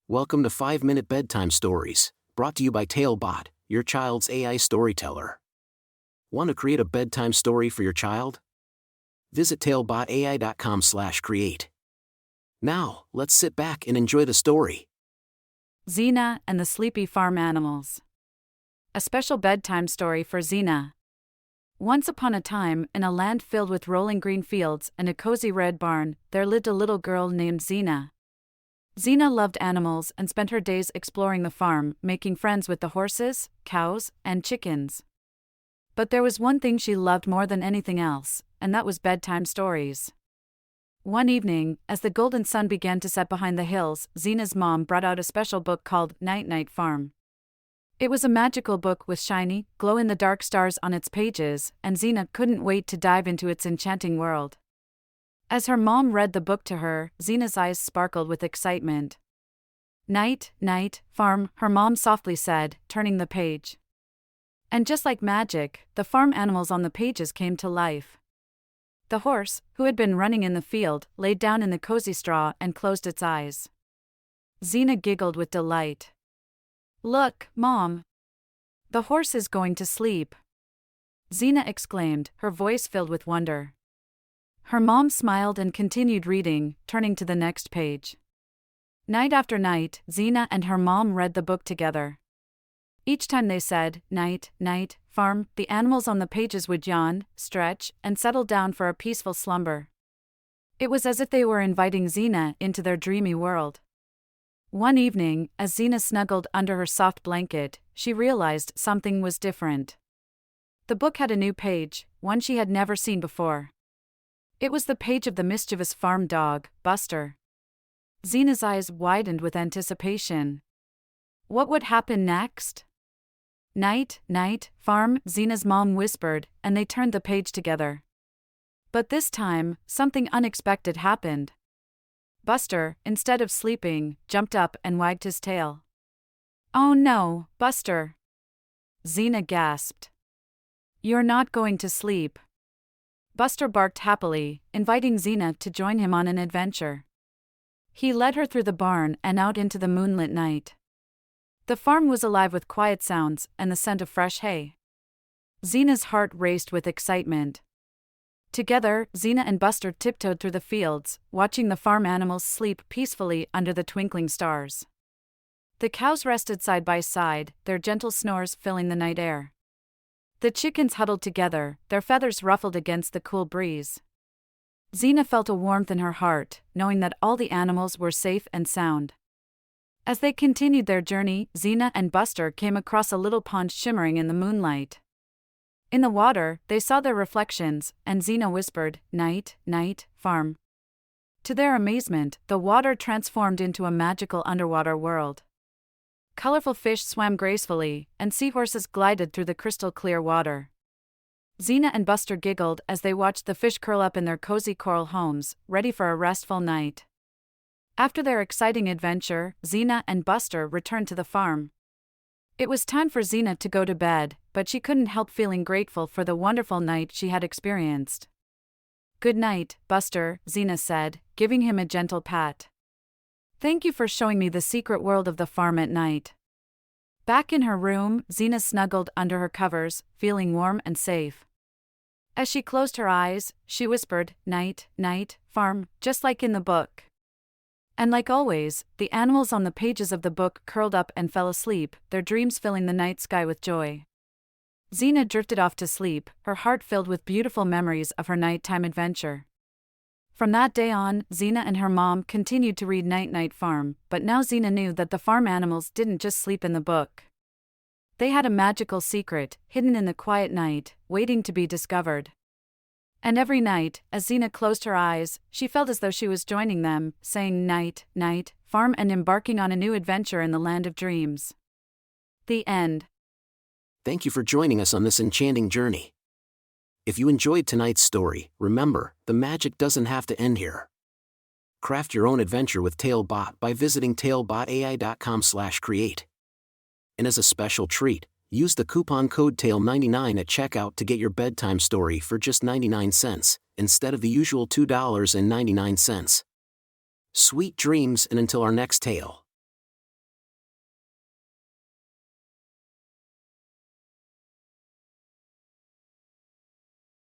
Welcome to 5-Minute Bedtime Stories, brought to you by TaleBot, your child's AI storyteller. Want to create a bedtime story for your child? Visit talebotai.com/create. Now, let's sit back and enjoy the story. Xena and the Sleepy Farm Animals. A special bedtime story for Xena. Once upon a time, in a land filled with rolling green fields and a cozy red barn, there lived a little girl named Xena. Xena loved animals and spent her days exploring the farm, making friends with the horses, cows, and chickens. But there was one thing she loved more than anything else, and that was bedtime stories. One evening, as the golden sun began to set behind the hills, Xena's mom brought out a special book called Night Night Farm. It was a magical book with shiny, glow-in-the-dark stars on its pages, and Xena couldn't wait to dive into its enchanting world. As her mom read the book to her, Xena's eyes sparkled with excitement. "Night, night, farm," her mom softly said, turning the page. And just like magic, the farm animals on the pages came to life. The horse, who had been running in the field, laid down in the cozy straw and closed its eyes. Xena giggled with delight. "Look, Mom! The horse is going to sleep!" Xena exclaimed, her voice filled with wonder. Her mom smiled and continued reading, turning to the next page. Night after night, Xena and her mom read the book together. Each time they said, "Night, night, farm," the animals on the pages would yawn, stretch, and settle down for a peaceful slumber. It was as if they were inviting Xena into their dreamy world. One evening, as Xena snuggled under her soft blanket, she realized something was different. The book had a new page, one she had never seen before. It was the page of the mischievous farm dog, Buster. Xena's eyes widened with anticipation. What would happen next? "Night, night, farm," Xena's mom whispered, and they turned the page together. But this time, something unexpected happened. Buster, instead of sleeping, jumped up and wagged his tail. "Oh no, Buster!" Xena gasped. "You're not going to sleep." Buster barked happily, inviting Xena to join him on an adventure. He led her through the barn and out into the moonlit night. The farm was alive with quiet sounds and the scent of fresh hay. Xena's heart raced with excitement. Together, Xena and Buster tiptoed through the fields, watching the farm animals sleep peacefully under the twinkling stars. The cows rested side by side, their gentle snores filling the night air. The chickens huddled together, their feathers ruffled against the cool breeze. Xena felt a warmth in her heart, knowing that all the animals were safe and sound. As they continued their journey, Xena and Buster came across a little pond shimmering in the moonlight. In the water, they saw their reflections, and Xena whispered, "Night, night, farm." To their amazement, the water transformed into a magical underwater world. Colorful fish swam gracefully, and seahorses glided through the crystal-clear water. Xena and Buster giggled as they watched the fish curl up in their cozy coral homes, ready for a restful night. After their exciting adventure, Xena and Buster returned to the farm. It was time for Xena to go to bed, but she couldn't help feeling grateful for the wonderful night she had experienced. "Good night, Buster," Xena said, giving him a gentle pat. "Thank you for showing me the secret world of the farm at night." Back in her room, Xena snuggled under her covers, feeling warm and safe. As she closed her eyes, she whispered, "Night, night, farm," just like in the book. And like always, the animals on the pages of the book curled up and fell asleep, their dreams filling the night sky with joy. Xena drifted off to sleep, her heart filled with beautiful memories of her nighttime adventure. From that day on, Xena and her mom continued to read Night Night Farm, but now Xena knew that the farm animals didn't just sleep in the book. They had a magical secret, hidden in the quiet night, waiting to be discovered. And every night, as Xena closed her eyes, she felt as though she was joining them, saying "Night, night, farm," and embarking on a new adventure in the land of dreams. The end. Thank you for joining us on this enchanting journey. If you enjoyed tonight's story, remember, the magic doesn't have to end here. Craft your own adventure with TaleBot by visiting talebotai.com/create. And as a special treat, use the coupon code TALE99 at checkout to get your bedtime story for just 99 cents, instead of the usual $2.99. Sweet dreams, and until our next tale.